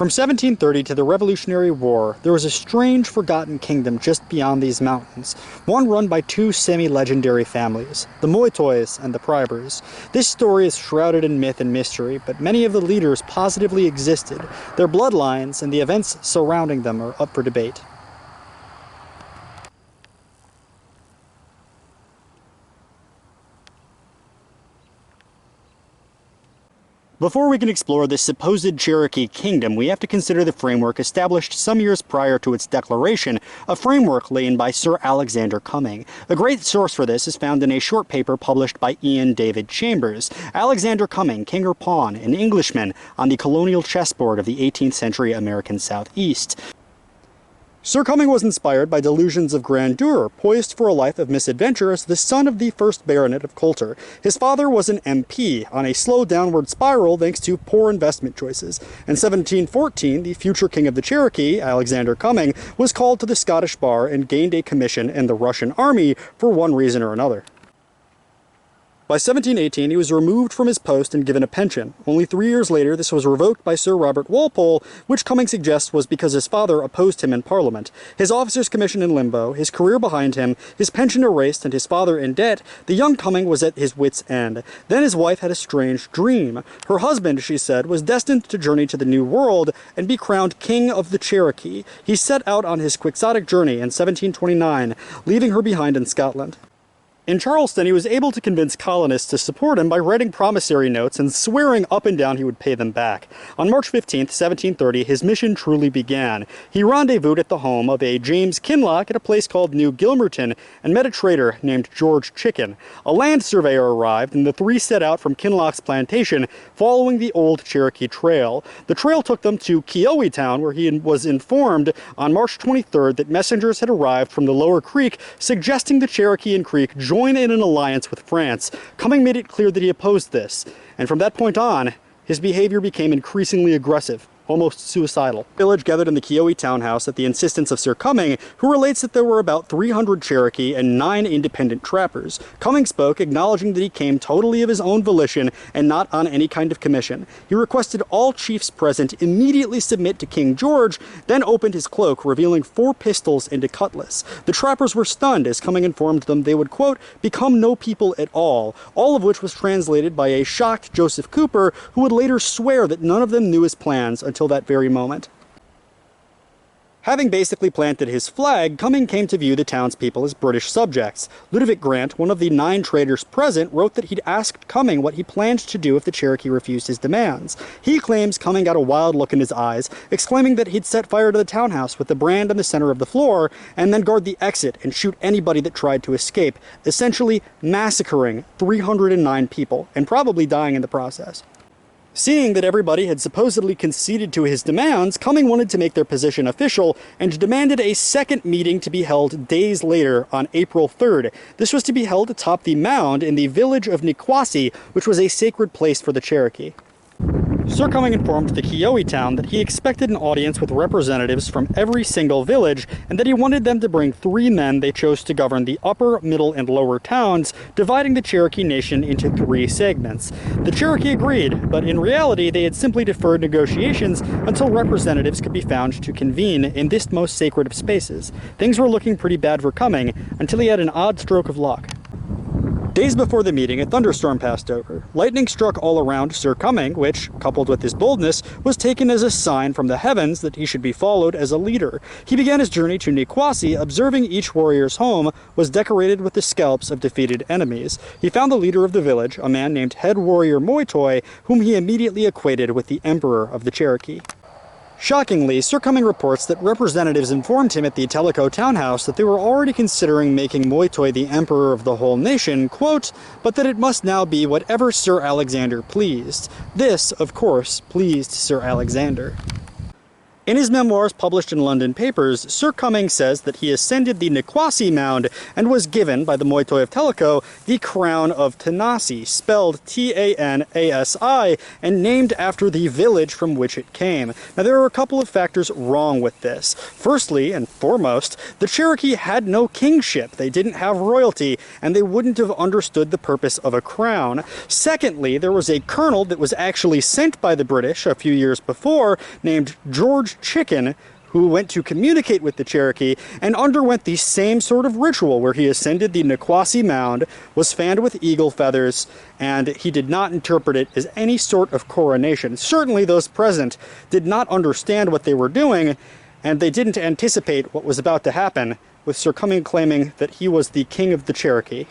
From 1730 to the Revolutionary War, there was a strange forgotten kingdom just beyond these mountains, one run by two semi-legendary families, the Moytoys and the Pribers. This story is shrouded in myth and mystery, but many of the leaders positively existed. Their bloodlines and the events surrounding them are up for debate. Before we can explore this supposed Cherokee kingdom, we have to consider the framework established some years prior to its declaration, a framework laid by Sir Alexander Cumming. A great source for this is found in a short paper published by Ian David Chambers, Alexander Cumming, King or Pawn, an Englishman on the colonial chessboard of the 18th century American Southeast. Sir Cumming was inspired by delusions of grandeur, poised for a life of misadventure as the son of the first Baronet of Coulter. His father was an MP, on a slow downward spiral thanks to poor investment choices. In 1714, the future king of the Cherokee, Alexander Cumming, was called to the Scottish bar and gained a commission in the Russian army for one reason or another. By 1718, he was removed from his post and given a pension. Only 3 years later, this was revoked by Sir Robert Walpole, which Cumming suggests was because his father opposed him in Parliament. His officer's commission in limbo, his career behind him, his pension erased, and his father in debt, the young Cumming was at his wit's end. Then his wife had a strange dream. Her husband, she said, was destined to journey to the New World and be crowned King of the Cherokee. He set out on his quixotic journey in 1729, leaving her behind in Scotland. In Charleston, he was able to convince colonists to support him by writing promissory notes and swearing up and down he would pay them back. On March 15, 1730, his mission truly began. He rendezvoused at the home of a James Kinloch at a place called New Gilmerton and met a trader named George Chicken. A land surveyor arrived, and the three set out from Kinloch's plantation, following the old Cherokee Trail. The trail took them to Keowee where he was informed on March 23rd that messengers had arrived from the Lower Creek, suggesting the Cherokee and Creek join in an alliance with France. Cumming made it clear that he opposed this, and from that point on, his behavior became increasingly aggressive, almost suicidal. The village gathered in the Keowee townhouse at the insistence of Sir Cumming, who relates that there were about 300 Cherokee and 9 independent trappers. Cumming spoke, acknowledging that he came totally of his own volition and not on any kind of commission. He requested all chiefs present immediately submit to King George, then opened his cloak, revealing 4 pistols and a cutlass. The trappers were stunned as Cumming informed them they would, quote, become no people at all of which was translated by a shocked Joseph Cooper, who would later swear that none of them knew his plans until that very moment. Having basically planted his flag, Cumming came to view the townspeople as British subjects. Ludovic Grant, one of the 9 traders present, wrote that he'd asked Cumming what he planned to do if the Cherokee refused his demands. He claims Cumming got a wild look in his eyes, exclaiming that he'd set fire to the townhouse with the brand in the center of the floor, and then guard the exit and shoot anybody that tried to escape, essentially massacring 309 people, and probably dying in the process. Seeing that everybody had supposedly conceded to his demands, Cumming wanted to make their position official and demanded a second meeting to be held days later on April 3rd. This was to be held atop the mound in the village of Niquossee, which was a sacred place for the Cherokee. Sir Cumming informed the Keowee town that he expected an audience with representatives from every single village, and that he wanted them to bring 3 men they chose to govern the upper, middle, and lower towns, dividing the Cherokee nation into 3 segments. The Cherokee agreed, but in reality they had simply deferred negotiations until representatives could be found to convene in this most sacred of spaces. Things were looking pretty bad for Cumming until he had an odd stroke of luck. Days before the meeting, a thunderstorm passed over. Lightning struck all around Sir Cumming, which, coupled with his boldness, was taken as a sign from the heavens that he should be followed as a leader. He began his journey to Niquossee, observing each warrior's home was decorated with the scalps of defeated enemies. He found the leader of the village, a man named Head Warrior Moytoy, whom he immediately equated with the Emperor of the Cherokee. Shockingly, Sir Cumming reports that representatives informed him at the Tellico townhouse that they were already considering making Moytoy the emperor of the whole nation, quote, but that it must now be whatever Sir Alexander pleased. This, of course, pleased Sir Alexander. In his memoirs published in London papers, Sir Cumming says that he ascended the Nikwasi mound and was given, by the Moytoy of Tellico, the crown of Tanasi, spelled Tanasi, and named after the village from which it came. Now, there are a couple of factors wrong with this. Firstly, and foremost, the Cherokee had no kingship. They didn't have royalty, and they wouldn't have understood the purpose of a crown. Secondly, there was a colonel that was actually sent by the British a few years before, named George Chicken, who went to communicate with the Cherokee and underwent the same sort of ritual where he ascended the Nikwasi mound, was fanned with eagle feathers, and he did not interpret it as any sort of coronation. Certainly those present did not understand what they were doing, and they didn't anticipate what was about to happen, with Sir Cumming claiming that he was the king of the Cherokee.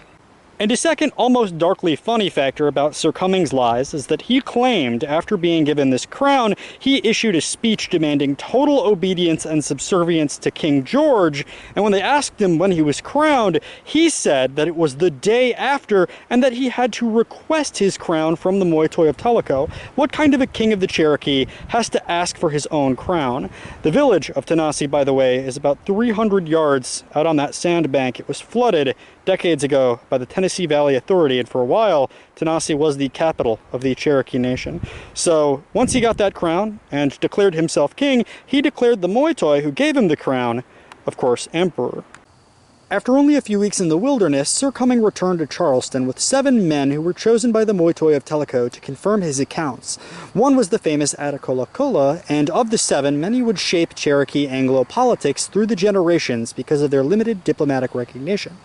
And a second, almost darkly funny factor about Sir Cumming's lies is that he claimed, after being given this crown, he issued a speech demanding total obedience and subservience to King George, and when they asked him when he was crowned, he said that it was the day after, and that he had to request his crown from the Moytoy of Tellico. What kind of a king of the Cherokee has to ask for his own crown? The village of Tanasi, by the way, is about 300 yards out on that sandbank. It was flooded decades ago by the Tennessee Valley Authority, and for a while, Tanasi was the capital of the Cherokee Nation. So, once he got that crown and declared himself king, he declared the Moytoy who gave him the crown, of course, emperor. After only a few weeks in the wilderness, Sir Cumming returned to Charleston with 7 men who were chosen by the Moytoy of Tellico to confirm his accounts. One was the famous Attacullaculla, and of the 7, many would shape Cherokee Anglo politics through the generations because of their limited diplomatic recognition.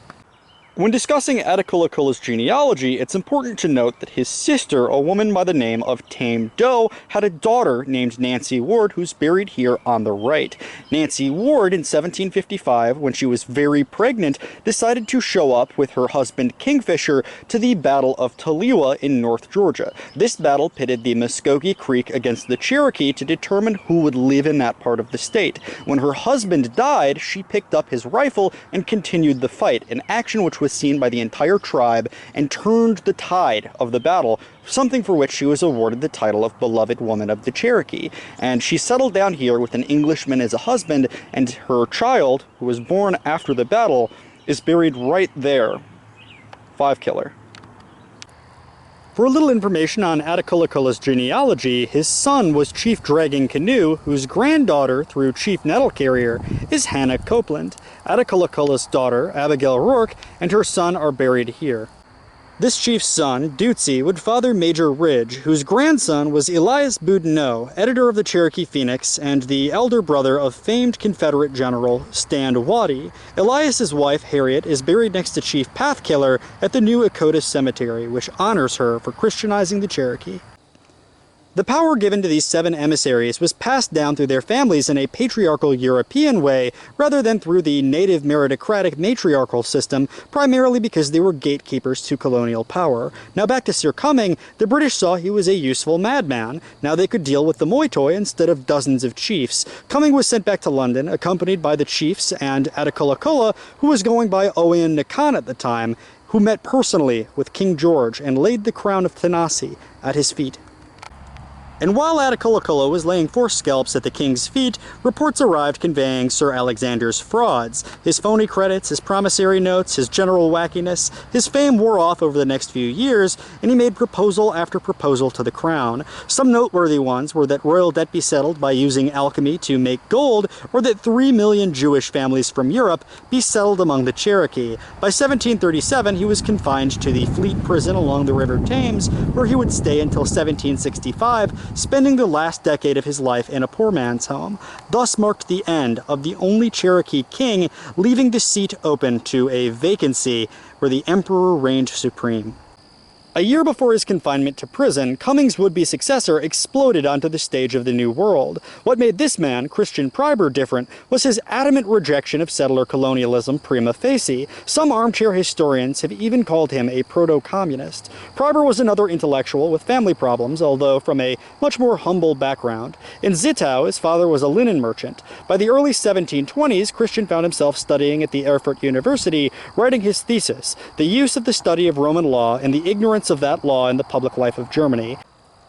When discussing Attacullaculla's genealogy, it's important to note that his sister, a woman by the name of Tame Doe, had a daughter named Nancy Ward, who's buried here on the right. Nancy Ward, in 1755, when she was very pregnant, decided to show up with her husband Kingfisher to the Battle of Taliwa in North Georgia. This battle pitted the Muskogee Creek against the Cherokee to determine who would live in that part of the state. When her husband died, she picked up his rifle and continued the fight, an action which was seen by the entire tribe and turned the tide of the battle, something for which she was awarded the title of Beloved Woman of the Cherokee. And she settled down here with an Englishman as a husband, and her child, who was born after the battle, is buried right there. 5-killer. For a little information on Attacullaculla's genealogy, his son was Chief Dragging Canoe, whose granddaughter, through Chief Nettle Carrier, is Hannah Copeland. Attacullaculla's daughter, Abigail Rourke, and her son are buried here. This chief's son, Dootsy, would father Major Ridge, whose grandson was Elias Boudinot, editor of the Cherokee Phoenix, and the elder brother of famed Confederate General Stand Watie. Elias's wife, Harriet, is buried next to Chief Pathkiller at the New Ocotis Cemetery, which honors her for Christianizing the Cherokee. The power given to these 7 emissaries was passed down through their families in a patriarchal European way, rather than through the native meritocratic matriarchal system, primarily because they were gatekeepers to colonial power. Now back to Sir Cumming, the British saw he was a useful madman. Now they could deal with the Moytoy instead of dozens of chiefs. Cumming was sent back to London, accompanied by the chiefs and Attacullaculla, who was going by Owen Nakan at the time, who met personally with King George and laid the crown of Tanasi at his feet. And while Attacullaculla was laying 4 scalps at the king's feet, reports arrived conveying Sir Alexander's frauds. His phony credits, his promissory notes, his general wackiness. His fame wore off over the next few years, and he made proposal after proposal to the crown. Some noteworthy ones were that royal debt be settled by using alchemy to make gold, or that 3 million Jewish families from Europe be settled among the Cherokee. By 1737, he was confined to the Fleet prison along the River Thames, where he would stay until 1765, spending the last decade of his life in a poor man's home. Thus marked the end of the only Cherokee king, leaving the seat open to a vacancy where the emperor reigned supreme. A year before his confinement to prison, Cumming's would-be successor exploded onto the stage of the New World. What made this man, Christian Priber, different was his adamant rejection of settler colonialism prima facie. Some armchair historians have even called him a proto-communist. Priber was another intellectual with family problems, although from a much more humble background. In Zittau, his father was a linen merchant. By the early 1720s, Christian found himself studying at the Erfurt University, writing his thesis, The Use of the Study of Roman Law and the Ignorance of that Law in the Public Life of Germany.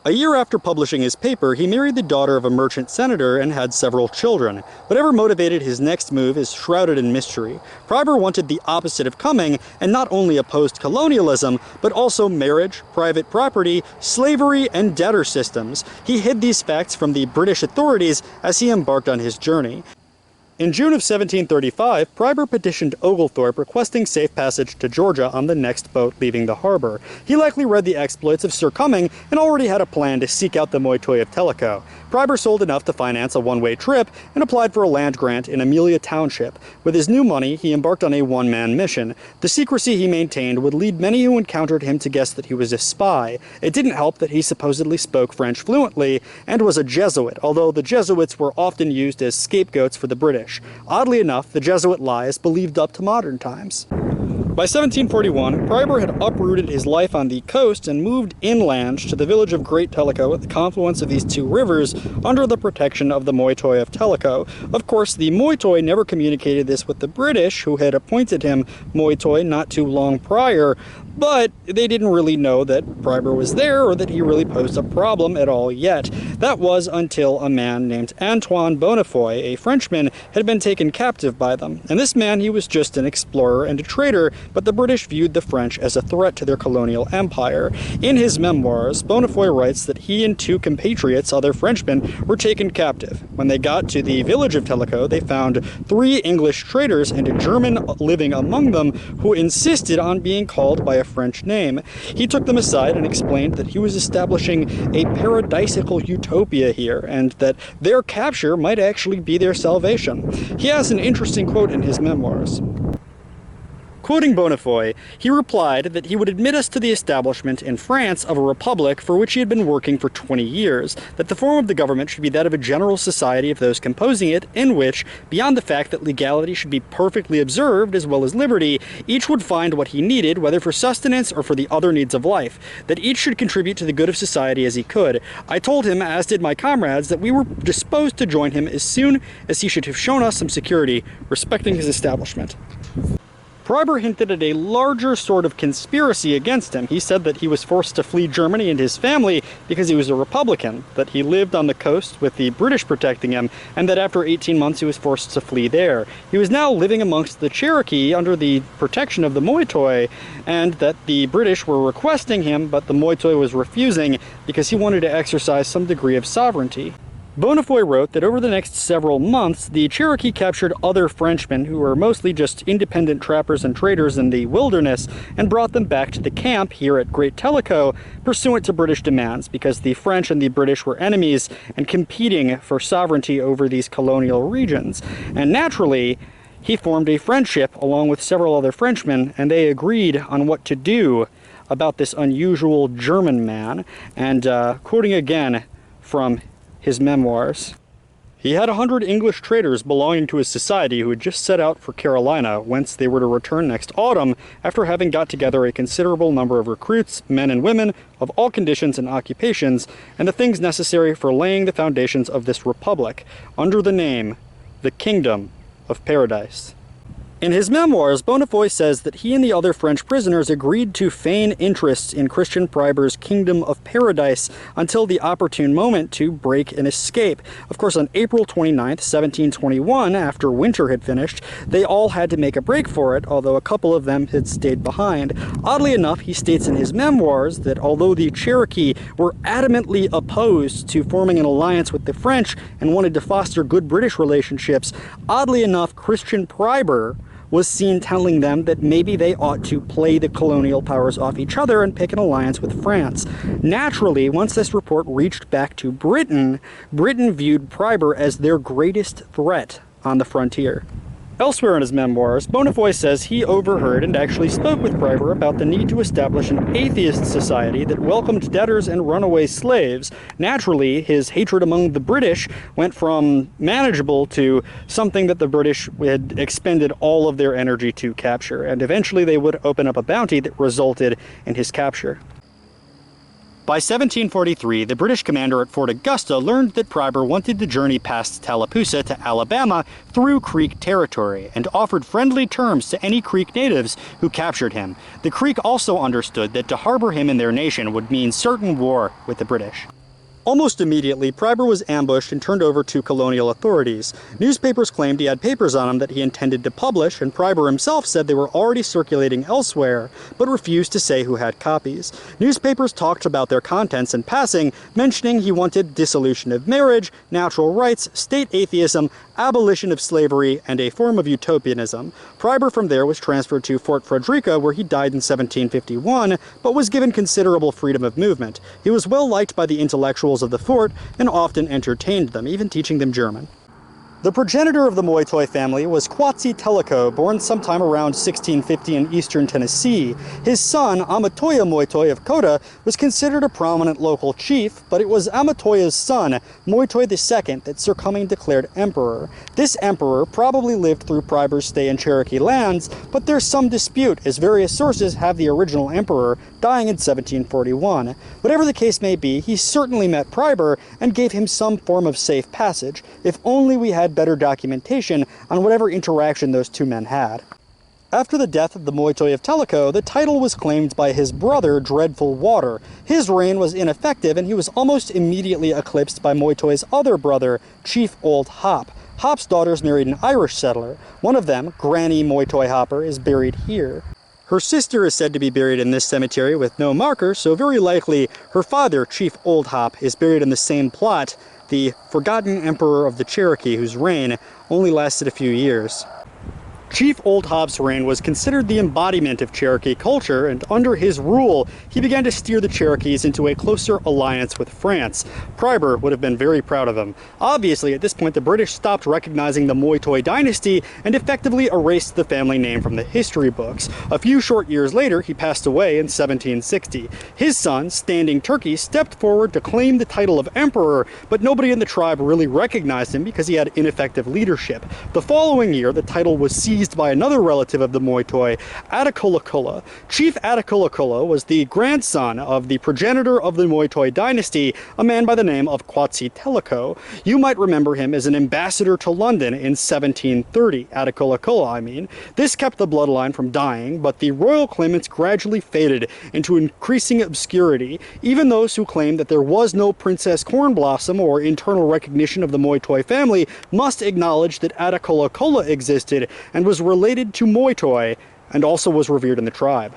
A year after publishing his paper, he married the daughter of a merchant senator and had several children. Whatever motivated his next move is shrouded in mystery. Priber wanted the opposite of Cumming and not only opposed colonialism, but also marriage, private property, slavery, and debtor systems. He hid these facts from the British authorities as he embarked on his journey. In June of 1735, Priber petitioned Oglethorpe requesting safe passage to Georgia on the next boat leaving the harbor. He likely read the exploits of Sir Cumming and already had a plan to seek out the Moytoy of Tellico. Priber sold enough to finance a one-way trip and applied for a land grant in Amelia Township. With his new money, he embarked on a one-man mission. The secrecy he maintained would lead many who encountered him to guess that he was a spy. It didn't help that he supposedly spoke French fluently and was a Jesuit, although the Jesuits were often used as scapegoats for the British. Oddly enough, the Jesuit lie is believed up to modern times. By 1741, Priber had uprooted his life on the coast and moved inland to the village of Great Tellico at the confluence of these two rivers under the protection of the Moytoy of Tellico. Of course, the Moytoy never communicated this with the British, who had appointed him Moytoy not too long prior, but they didn't really know that Priber was there or that he really posed a problem at all yet. That was until a man named Antoine Bonnefoy, a Frenchman, had been taken captive by them. And this man, he was just an explorer and a trader, but the British viewed the French as a threat to their colonial empire. In his memoirs, Bonnefoy writes that he and two compatriots, other Frenchmen, were taken captive. When they got to the village of Tellico, they found 3 English traders and a German living among them who insisted on being called by a French name. He took them aside and explained that he was establishing a paradisical utopia here, and that their capture might actually be their salvation. He has an interesting quote in his memoirs. Quoting Bonnefoy, he replied that he would admit us to the establishment in France of a republic for which he had been working for 20 years, that the form of the government should be that of a general society of those composing it, in which, beyond the fact that legality should be perfectly observed as well as liberty, each would find what he needed, whether for sustenance or for the other needs of life, that each should contribute to the good of society as he could. I told him, as did my comrades, that we were disposed to join him as soon as he should have shown us some security respecting his establishment. Priber hinted at a larger sort of conspiracy against him. He said that he was forced to flee Germany and his family because he was a Republican, that he lived on the coast with the British protecting him, and that after 18 months he was forced to flee there. He was now living amongst the Cherokee under the protection of the Moytoy, and that the British were requesting him, but the Moytoy was refusing because he wanted to exercise some degree of sovereignty. Bonnefoy wrote that over the next several months, the Cherokee captured other Frenchmen who were mostly just independent trappers and traders in the wilderness and brought them back to the camp here at Great Tellico pursuant to British demands, because the French and the British were enemies and competing for sovereignty over these colonial regions. And naturally, he formed a friendship along with several other Frenchmen, and they agreed on what to do about this unusual German man. And quoting again from his memoirs, he had 100 English traders belonging to his society who had just set out for Carolina, whence they were to return next autumn after having got together a considerable number of recruits, men and women, of all conditions and occupations, and the things necessary for laying the foundations of this republic, under the name, the Kingdom of Paradise. In his memoirs, Bonnefoy says that he and the other French prisoners agreed to feign interests in Christian Priber's Kingdom of Paradise until the opportune moment to break and escape. Of course, on April 29th, 1721, after winter had finished, they all had to make a break for it, although a couple of them had stayed behind. Oddly enough, he states in his memoirs that although the Cherokee were adamantly opposed to forming an alliance with the French and wanted to foster good British relationships, oddly enough, Christian Priber was seen telling them that maybe they ought to play the colonial powers off each other and pick an alliance with France. Naturally, once this report reached back to Britain, Britain viewed Priber as their greatest threat on the frontier. Elsewhere in his memoirs, Bonnefoy says he overheard and actually spoke with Priber about the need to establish an atheist society that welcomed debtors and runaway slaves. Naturally, his hatred among the British went from manageable to something that the British had expended all of their energy to capture, and eventually they would open up a bounty that resulted in his capture. By 1743, the British commander at Fort Augusta learned that Priber wanted to journey past Tallapoosa to Alabama through Creek territory and offered friendly terms to any Creek natives who captured him. The Creek also understood that to harbor him in their nation would mean certain war with the British. Almost immediately, Priber was ambushed and turned over to colonial authorities. Newspapers claimed he had papers on him that he intended to publish, and Priber himself said they were already circulating elsewhere, but refused to say who had copies. Newspapers talked about their contents in passing, mentioning he wanted dissolution of marriage, natural rights, state atheism, abolition of slavery, and a form of utopianism. Priber from there was transferred to Fort Frederica, where he died in 1751, but was given considerable freedom of movement. He was well liked by the intellectuals of the fort and often entertained them, even teaching them German. The progenitor of the Moytoy family was Quetzalcoatl, born sometime around 1650 in eastern Tennessee. His son, Amatoya Moytoy of Coda, was considered a prominent local chief, but it was Amatoya's son, Moytoy II, that Sir Cumming declared emperor. This emperor probably lived through Priber's stay in Cherokee lands, but there's some dispute, as various sources have the original emperor dying in 1741. Whatever the case may be, he certainly met Priber and gave him some form of safe passage, if only we had better documentation on whatever interaction those two men had. After the death of the Moytoy of Tellico, the title was claimed by his brother, Dreadful Water. His reign was ineffective, and he was almost immediately eclipsed by Moytoy's other brother, Chief Old Hop. Hop's daughters married an Irish settler. One of them, Granny Moytoy Hopper, is buried here. Her sister is said to be buried in this cemetery with no marker, so very likely her father, Chief Old Hop, is buried in the same plot, the forgotten emperor of the Cherokee, whose reign only lasted a few years. Chief Old Hop's reign was considered the embodiment of Cherokee culture, and under his rule, he began to steer the Cherokees into a closer alliance with France. Priber would have been very proud of him. Obviously, at this point, the British stopped recognizing the Moytoy dynasty and effectively erased the family name from the history books. A few short years later, he passed away in 1760. His son, Standing Turkey, stepped forward to claim the title of emperor, but nobody in the tribe really recognized him because he had ineffective leadership. The following year, the title was seized by another relative of the Moytoy, Attakullakulla. Chief Attakullakulla was the grandson of the progenitor of the Moytoy dynasty, a man by the name of Quetzalcoatl. You might remember him as an ambassador to London in 1730, Attakullakulla, I mean. This kept the bloodline from dying, but the royal claimants gradually faded into increasing obscurity. Even those who claimed that there was no Princess Cornblossom or internal recognition of the Moytoy family must acknowledge that Attakullakulla existed and was related to Moytoy, and also was revered in the tribe.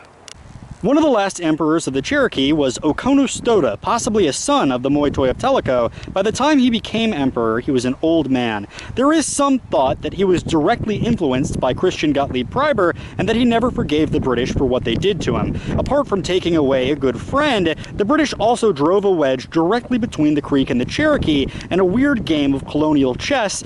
One of the last emperors of the Cherokee was Oconostota, possibly a son of the Moytoy of Tellico. By the time he became emperor, he was an old man. There is some thought that he was directly influenced by Christian Gottlieb Priber, and that he never forgave the British for what they did to him. Apart from taking away a good friend, the British also drove a wedge directly between the Creek and the Cherokee, in a weird game of colonial chess.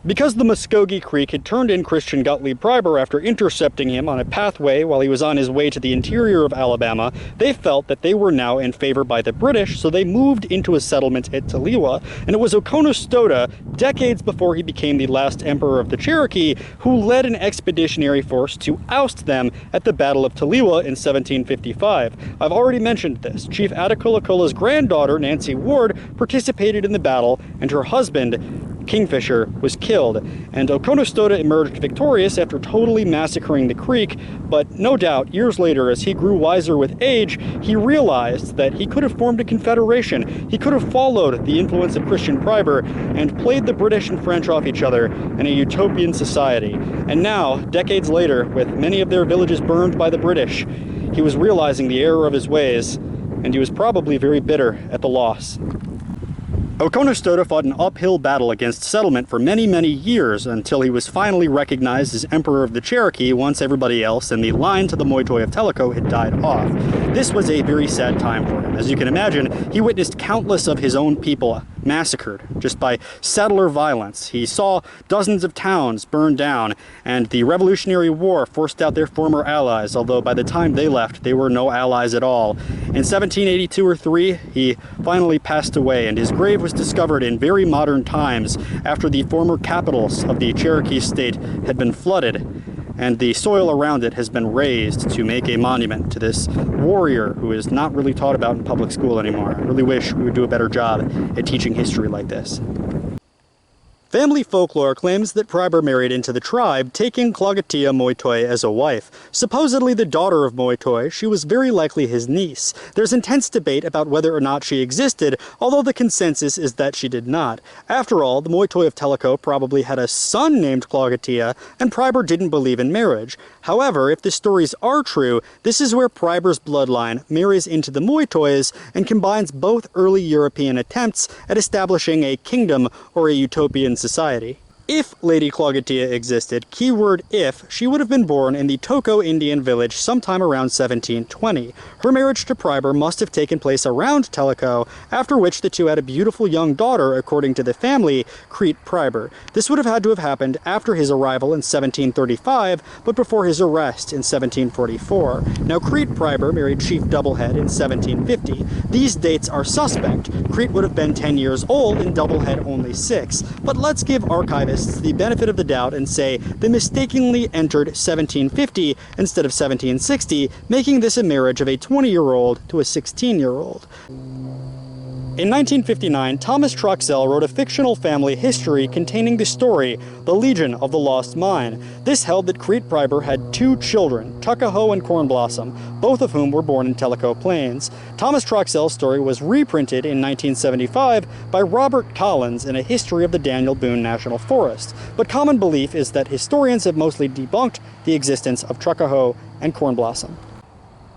Because the Muskogee Creek had turned in Christian Gottlieb Priber after intercepting him on a pathway while he was on his way to the interior of Alabama, they felt that they were now in favor by the British, so they moved into a settlement at Taliwa, and it was Oconostota, decades before he became the last emperor of the Cherokee, who led an expeditionary force to oust them at the Battle of Taliwa in 1755. I've already mentioned this. Chief Attakullakulla's granddaughter, Nancy Ward, participated in the battle, and her husband, Kingfisher, was killed, and Oconostota emerged victorious after totally massacring the Creek, but no doubt, years later, as he grew wiser with age, he realized that he could have formed a confederation. He could have followed the influence of Christian Priber and played the British and French off each other in a utopian society. And now, decades later, with many of their villages burned by the British, he was realizing the error of his ways, and he was probably very bitter at the loss. Oconostota fought an uphill battle against settlement for many, many years until he was finally recognized as Emperor of the Cherokee once everybody else in the line to the Moytoy of Tellico had died off. This was a very sad time for him. As you can imagine, he witnessed countless of his own people massacred just by settler violence. He saw dozens of towns burned down, and the Revolutionary War forced out their former allies, although by the time they left, they were no allies at all. In 1782 or 3, he finally passed away, and his grave was discovered in very modern times after the former capitals of the Cherokee state had been flooded, and the soil around it has been raised to make a monument to this warrior who is not really taught about in public school anymore. I really wish we would do a better job at teaching history like this. Family folklore claims that Priber married into the tribe, taking Clogatia Moytoy as a wife. Supposedly the daughter of Moytoy, she was very likely his niece. There's intense debate about whether or not she existed, although the consensus is that she did not. After all, the Moytoy of Tellico probably had a son named Clogatia, and Priber didn't believe in marriage. However, if the stories are true, this is where Priber's bloodline marries into the Moytoys and combines both early European attempts at establishing a kingdom or a utopian society. If Lady Clogatia existed, keyword if, she would have been born in the Toko Indian village sometime around 1720. Her marriage to Priber must have taken place around Tellico, after which the two had a beautiful young daughter, according to the family, Crete Priber. This would have had to have happened after his arrival in 1735, but before his arrest in 1744. Now, Crete Priber married Chief Doublehead in 1750. These dates are suspect. Crete would have been 10 years old and Doublehead only 6. But let's give archivists the benefit of the doubt and say they mistakenly entered 1750 instead of 1760, making this a marriage of a 20-year-old to a 16-year-old. In 1959, Thomas Troxell wrote a fictional family history containing the story, The Legion of the Lost Mine. This held that Crete Priber had 2 children, Tuckahoe and Cornblossom, both of whom were born in Tellico Plains. Thomas Troxell's story was reprinted in 1975 by Robert Collins in A History of the Daniel Boone National Forest, but common belief is that historians have mostly debunked the existence of Tuckahoe and Cornblossom.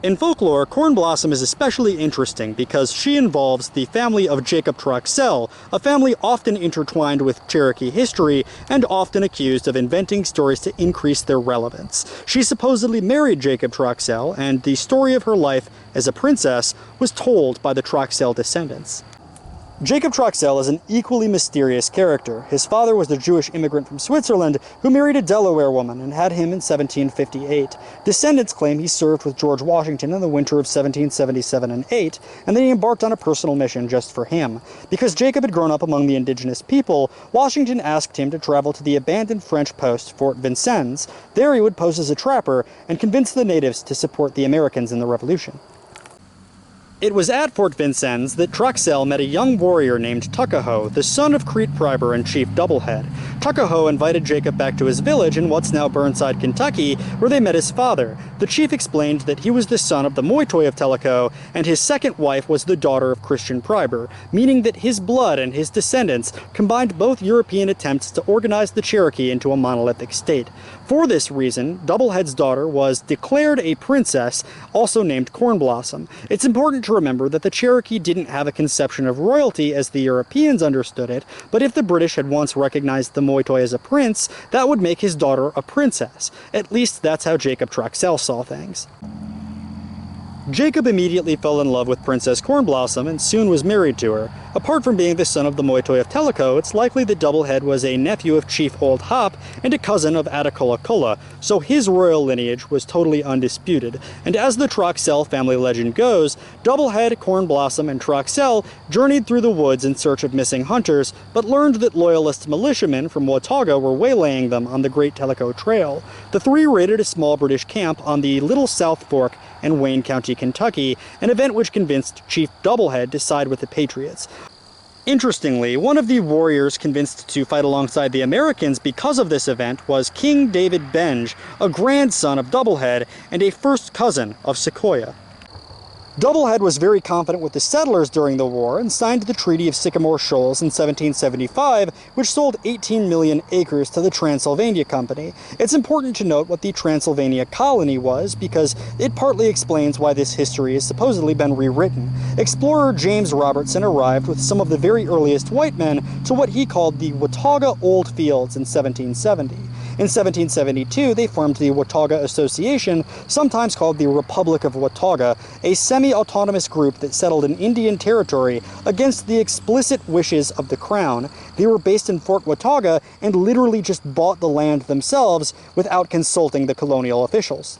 In folklore, Cornblossom is especially interesting because she involves the family of Jacob Troxell, a family often intertwined with Cherokee history and often accused of inventing stories to increase their relevance. She supposedly married Jacob Troxell, and the story of her life as a princess was told by the Troxell descendants. Jacob Troxell is an equally mysterious character. His father was a Jewish immigrant from Switzerland who married a Delaware woman and had him in 1758. Descendants claim he served with George Washington in the winter of 1777 and 8, and then he embarked on a personal mission just for him. Because Jacob had grown up among the indigenous people, Washington asked him to travel to the abandoned French post Fort Vincennes. There he would pose as a trapper and convince the natives to support the Americans in the Revolution. It was at Fort Vincennes that Troxell met a young warrior named Tuckahoe, the son of Crete Priber and Chief Doublehead. Tuckahoe invited Jacob back to his village in what's now Burnside, Kentucky, where they met his father. The chief explained that he was the son of the Moytoy of Tellico, and his second wife was the daughter of Christian Priber, meaning that his blood and his descendants combined both European attempts to organize the Cherokee into a monolithic state. For this reason, Doublehead's daughter was declared a princess, also named Cornblossom. It's important to remember that the Cherokee didn't have a conception of royalty as the Europeans understood it, but if the British had once recognized the Moytoy as a prince, that would make his daughter a princess. At least that's how Jacob Troxell saw things. Jacob immediately fell in love with Princess Cornblossom and soon was married to her. Apart from being the son of the Moytoy of Tellico, it's likely that Doublehead was a nephew of Chief Old Hop and a cousin of Attacullaculla, so his royal lineage was totally undisputed. And as the Troxell family legend goes, Doublehead, Cornblossom, and Troxell journeyed through the woods in search of missing hunters, but learned that loyalist militiamen from Watauga were waylaying them on the Great Tellico Trail. The three raided a small British camp on the Little South Fork in Wayne County, Kentucky, an event which convinced Chief Doublehead to side with the Patriots. Interestingly, one of the warriors convinced to fight alongside the Americans because of this event was King David Benge, a grandson of Doublehead and a first cousin of Sequoia. Doublehead was very confident with the settlers during the war and signed the Treaty of Sycamore Shoals in 1775, which sold 18 million acres to the Transylvania Company. It's important to note what the Transylvania colony was because it partly explains why this history has supposedly been rewritten. Explorer James Robertson arrived with some of the very earliest white men to what he called the Watauga Old Fields in 1770. In 1772, they formed the Watauga Association, sometimes called the Republic of Watauga, a semi-autonomous group that settled in Indian Territory against the explicit wishes of the Crown. They were based in Fort Watauga and literally just bought the land themselves without consulting the colonial officials.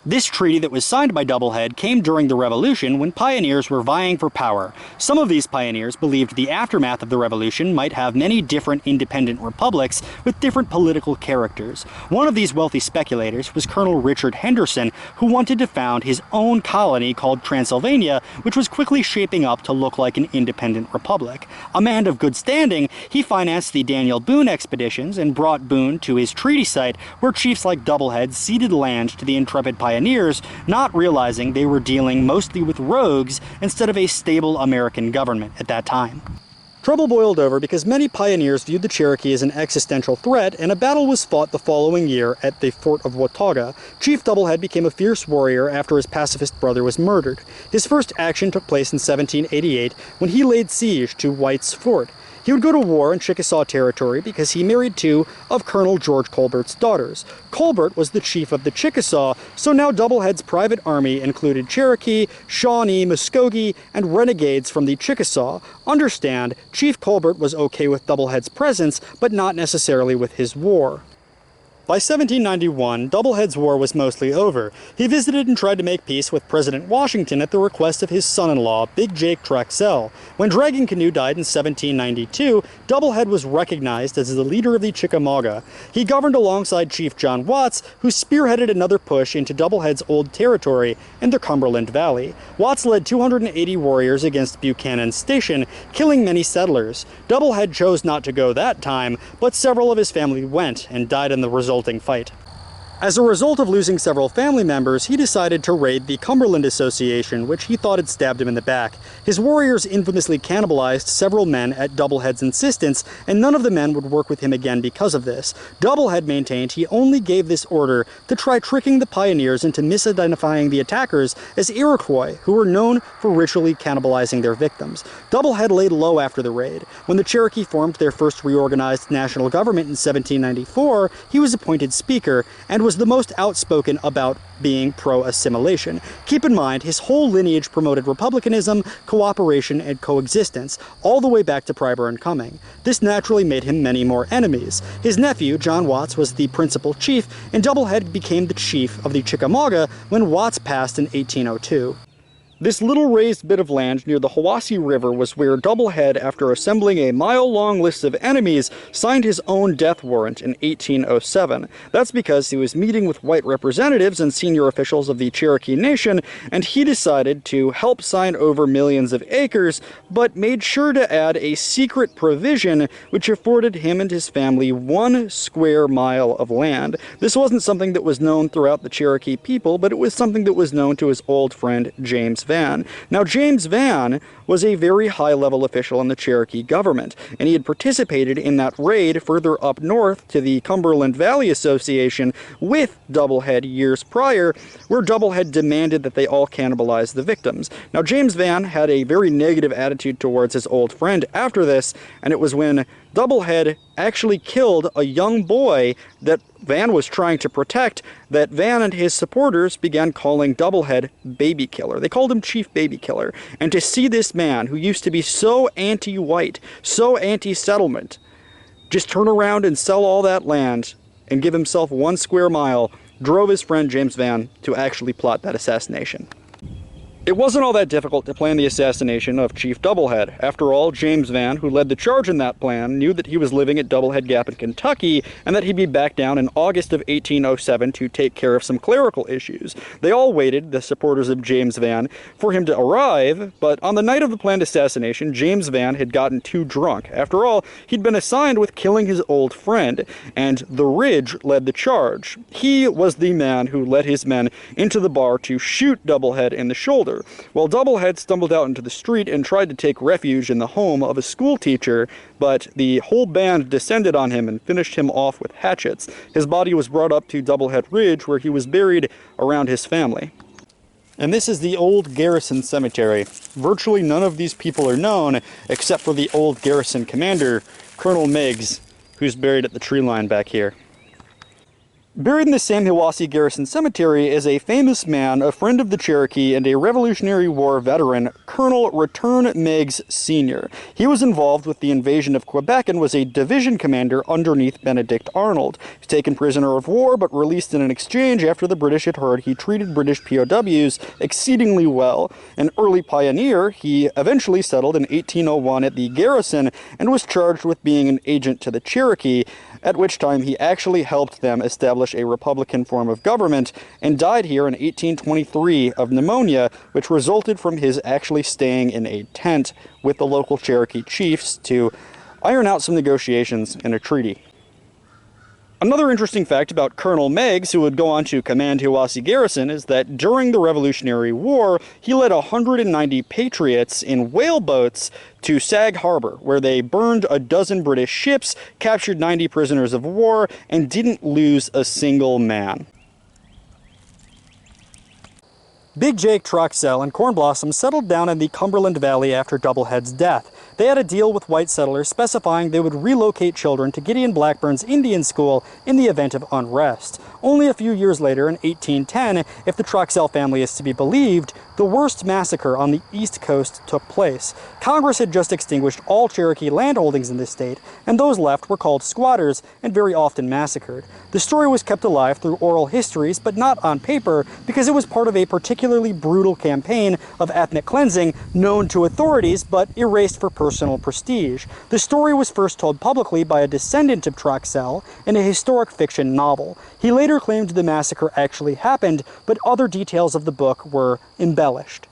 This treaty that was signed by Doublehead came during the Revolution when pioneers were vying for power. Some of these pioneers believed the aftermath of the Revolution might have many different independent republics with different political characters. One of these wealthy speculators was Colonel Richard Henderson, who wanted to found his own colony called Transylvania, which was quickly shaping up to look like an independent republic. A man of good standing, he financed the Daniel Boone expeditions and brought Boone to his treaty site, where chiefs like Doublehead ceded land to the intrepid pioneers, not realizing they were dealing mostly with rogues instead of a stable American government at that time. Trouble boiled over because many pioneers viewed the Cherokee as an existential threat, and a battle was fought the following year at the fort of Watauga. Chief Doublehead became a fierce warrior after his pacifist brother was murdered. His first action took place in 1788 when he laid siege to White's Fort. He would go to war in Chickasaw territory because he married two of Colonel George Colbert's daughters. Colbert was the chief of the Chickasaw, so now Doublehead's private army included Cherokee, Shawnee, Muskogee, and renegades from the Chickasaw. Understand, Chief Colbert was okay with Doublehead's presence, but not necessarily with his war. By 1791, Doublehead's war was mostly over. He visited and tried to make peace with President Washington at the request of his son-in-law, Big Jake Traxell. When Dragging Canoe died in 1792, Doublehead was recognized as the leader of the Chickamauga. He governed alongside Chief John Watts, who spearheaded another push into Doublehead's old territory in the Cumberland Valley. Watts led 280 warriors against Buchanan's Station, killing many settlers. Doublehead chose not to go that time, but several of his family went and died in the resulting fight. As a result of losing several family members, he decided to raid the Cumberland Association, which he thought had stabbed him in the back. His warriors infamously cannibalized several men at Doublehead's insistence, and none of the men would work with him again because of this. Doublehead maintained he only gave this order to try tricking the pioneers into misidentifying the attackers as Iroquois, who were known for ritually cannibalizing their victims. Doublehead laid low after the raid. When the Cherokee formed their first reorganized national government in 1794, he was appointed Speaker and was the most outspoken about being pro-assimilation. Keep in mind, his whole lineage promoted republicanism, cooperation, and coexistence, all the way back to Priber and Cumming. This naturally made him many more enemies. His nephew, John Watts, was the principal chief, and Doublehead became the chief of the Chickamauga when Watts passed in 1802. This little raised bit of land near the Hiwassee River was where Doublehead, after assembling a mile-long list of enemies, signed his own death warrant in 1807. That's because he was meeting with white representatives and senior officials of the Cherokee Nation, and he decided to help sign over millions of acres, but made sure to add a secret provision which afforded him and his family 1 square mile of land. This wasn't something that was known throughout the Cherokee people, but it was something that was known to his old friend James Vann. Now, James Vann was a very high-level official in the Cherokee government, and he had participated in that raid further up north to the Cumberland Valley Association with Doublehead years prior, where Doublehead demanded that they all cannibalize the victims. Now, James Vann had a very negative attitude towards his old friend after this, and it was when Doublehead actually killed a young boy that Vann was trying to protect that Vann and his supporters began calling Doublehead Baby Killer. They called him Chief Baby Killer. And to see this man, who used to be so anti-white, so anti-settlement, just turn around and sell all that land and give himself 1 square mile, drove his friend James Vann to actually plot that assassination. It wasn't all that difficult to plan the assassination of Chief Doublehead. After all, James Vann, who led the charge in that plan, knew that he was living at Doublehead Gap in Kentucky and that he'd be back down in August of 1807 to take care of some clerical issues. They all waited, the supporters of James Vann, for him to arrive, but on the night of the planned assassination, James Vann had gotten too drunk. After all, he'd been assigned with killing his old friend, and the Ridge led the charge. He was the man who led his men into the bar to shoot Doublehead in the shoulder. Well, Doublehead stumbled out into the street and tried to take refuge in the home of a school teacher, but the whole band descended on him and finished him off with hatchets. His body was brought up to Doublehead Ridge, where he was buried around his family. And this is the old Garrison Cemetery. Virtually none of these people are known, except for the old Garrison commander, Colonel Meigs, who's buried at the tree line back here. Buried in the Sam Hiwassee Garrison Cemetery is a famous man, a friend of the Cherokee, and a Revolutionary War veteran, Colonel Return Meigs Sr. He was involved with the invasion of Quebec and was a division commander underneath Benedict Arnold. He was taken prisoner of war but released in an exchange after the British had heard he treated British POWs exceedingly well. An early pioneer, he eventually settled in 1801 at the garrison and was charged with being an agent to the Cherokee, at which time he actually helped them establish a republican form of government, and died here in 1823 of pneumonia, which resulted from his actually staying in a tent with the local Cherokee chiefs to iron out some negotiations and a treaty. Another interesting fact about Colonel Meigs, who would go on to command Hiwassee Garrison, is that during the Revolutionary War, he led 190 patriots in whaleboats to Sag Harbor, where they burned a dozen British ships, captured 90 prisoners of war, and didn't lose a single man. Big Jake Troxell and Corn Blossom settled down in the Cumberland Valley after Doublehead's death. They had a deal with white settlers specifying they would relocate children to Gideon Blackburn's Indian School in the event of unrest. Only a few years later, in 1810, if the Troxell family is to be believed, the worst massacre on the East Coast took place. Congress had just extinguished all Cherokee landholdings in the state, and those left were called squatters and very often massacred. The story was kept alive through oral histories, but not on paper, because it was part of a particularly brutal campaign of ethnic cleansing known to authorities, but erased for personal prestige. The story was first told publicly by a descendant of Troxell in a historic fiction novel. He later claimed the massacre actually happened, but other details of the book were embellished.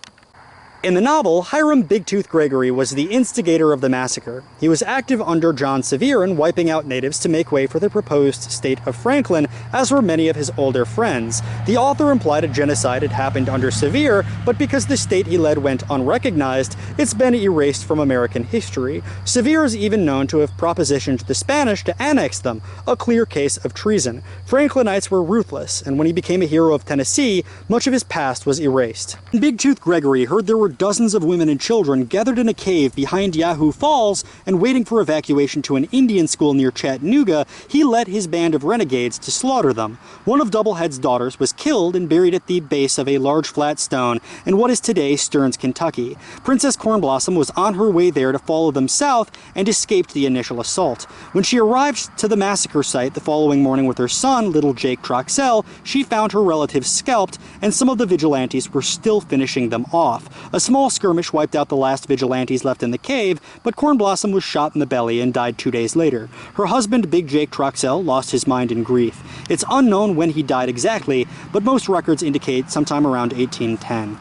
In the novel, Hiram Big Tooth Gregory was the instigator of the massacre. He was active under John Sevier in wiping out natives to make way for the proposed state of Franklin, as were many of his older friends. The author implied a genocide had happened under Sevier, but because the state he led went unrecognized, it's been erased from American history. Sevier is even known to have propositioned the Spanish to annex them, a clear case of treason. Franklinites were ruthless, and when he became a hero of Tennessee, much of his past was erased. Big Tooth Gregory heard there were dozens of women and children gathered in a cave behind Yahoo Falls and waiting for evacuation to an Indian school near Chattanooga. He led his band of renegades to slaughter them. One of Doublehead's daughters was killed and buried at the base of a large flat stone in what is today Stearns, Kentucky. Princess Corn Blossom was on her way there to follow them south and escaped the initial assault. When she arrived to the massacre site the following morning with her son, little Jake Troxell, she found her relatives scalped, and some of the vigilantes were still finishing them off. A small skirmish wiped out the last vigilantes left in the cave, but Corn Blossom was shot in the belly and died 2 days later. Her husband, Big Jake Troxell, lost his mind in grief. It's unknown when he died exactly, but most records indicate sometime around 1810.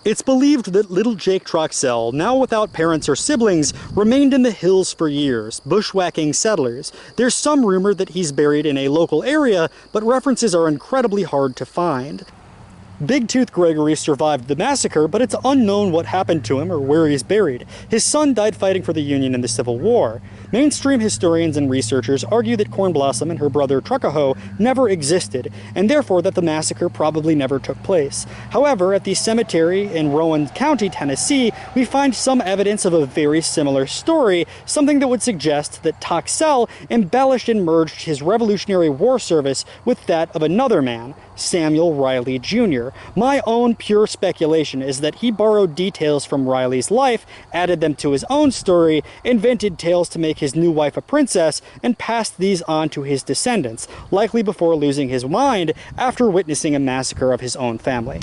It's believed that little Jake Troxell, now without parents or siblings, remained in the hills for years, bushwhacking settlers. There's some rumor that he's buried in a local area, but references are incredibly hard to find. Big Tooth Gregory survived the massacre, but it's unknown what happened to him or where he's buried. His son died fighting for the Union in the Civil War. Mainstream historians and researchers argue that Corn Blossom and her brother Truckahoe never existed, and therefore that the massacre probably never took place. However, at the cemetery in Rowan County, Tennessee, we find some evidence of a very similar story, something that would suggest that Troxell embellished and merged his Revolutionary War service with that of another man, Samuel Riley Jr. My own pure speculation is that he borrowed details from Riley's life, added them to his own story, invented tales to make his new wife a princess, and passed these on to his descendants, likely before losing his mind after witnessing a massacre of his own family.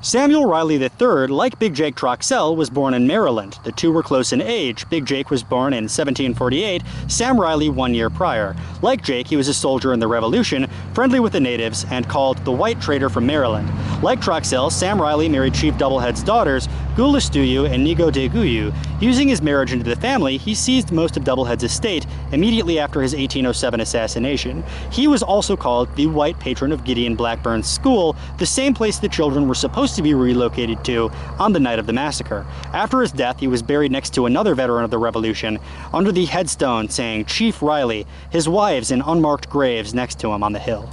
Samuel Riley III, like Big Jake Troxell, was born in Maryland. The two were close in age. Big Jake was born in 1748, Sam Riley 1 year prior. Like Jake, he was a soldier in the Revolution, friendly with the natives, and called the White Trader from Maryland. Like Troxell, Sam Riley married Chief Doublehead's daughters, Gulastuyu and Nigo de Guyu. Using his marriage into the family, he seized most of Doublehead's estate immediately after his 1807 assassination. He was also called the White Patron of Gideon Blackburn's school, the same place the children were supposed to be relocated to on the night of the massacre. After his death, he was buried next to another veteran of the Revolution, under the headstone saying Chief Riley, his wives in unmarked graves next to him on the hill.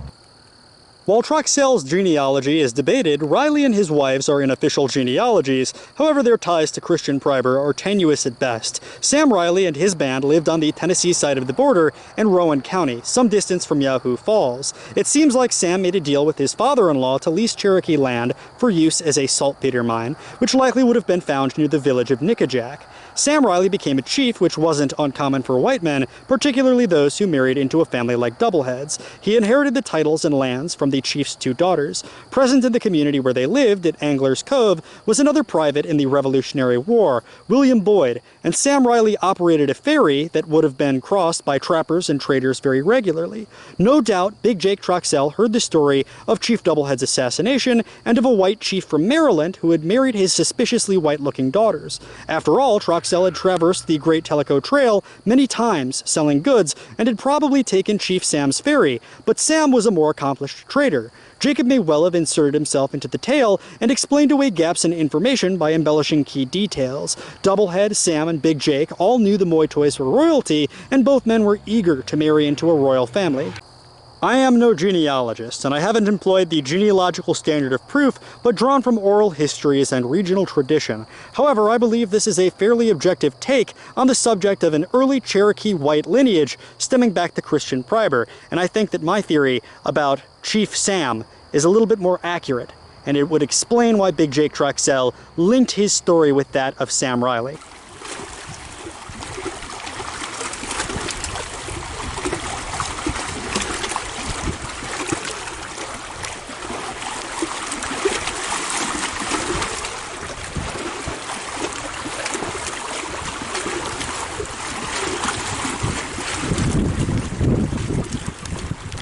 While Troxell's genealogy is debated, Riley and his wives are in official genealogies. However, their ties to Christian Priber are tenuous at best. Sam Riley and his band lived on the Tennessee side of the border in Rowan County, some distance from Yahoo Falls. It seems like Sam made a deal with his father-in-law to lease Cherokee land for use as a saltpeter mine, which likely would have been found near the village of Nickajack. Sam Riley became a chief, which wasn't uncommon for white men, particularly those who married into a family like Doubleheads. He inherited the titles and lands from the chief's two daughters. Present in the community where they lived, at Angler's Cove, was another private in the Revolutionary War, William Boyd, and Sam Riley operated a ferry that would have been crossed by trappers and traders very regularly. No doubt, Big Jake Troxell heard the story of Chief Doublehead's assassination and of a white chief from Maryland who had married his suspiciously white-looking daughters. After all, Troxell had traversed the Great Tellico Trail many times selling goods and had probably taken Chief Sam's ferry, but Sam was a more accomplished trader. Jacob may well have inserted himself into the tale and explained away gaps in information by embellishing key details. Doublehead, Sam, and Big Jake all knew the Moytoys were royalty, and both men were eager to marry into a royal family. I am no genealogist, and I haven't employed the genealogical standard of proof, but drawn from oral histories and regional tradition. However, I believe this is a fairly objective take on the subject of an early Cherokee white lineage stemming back to Christian Priber, and I think that my theory about Chief Sam is a little bit more accurate, and it would explain why Big Jake Troxell linked his story with that of Sam Riley.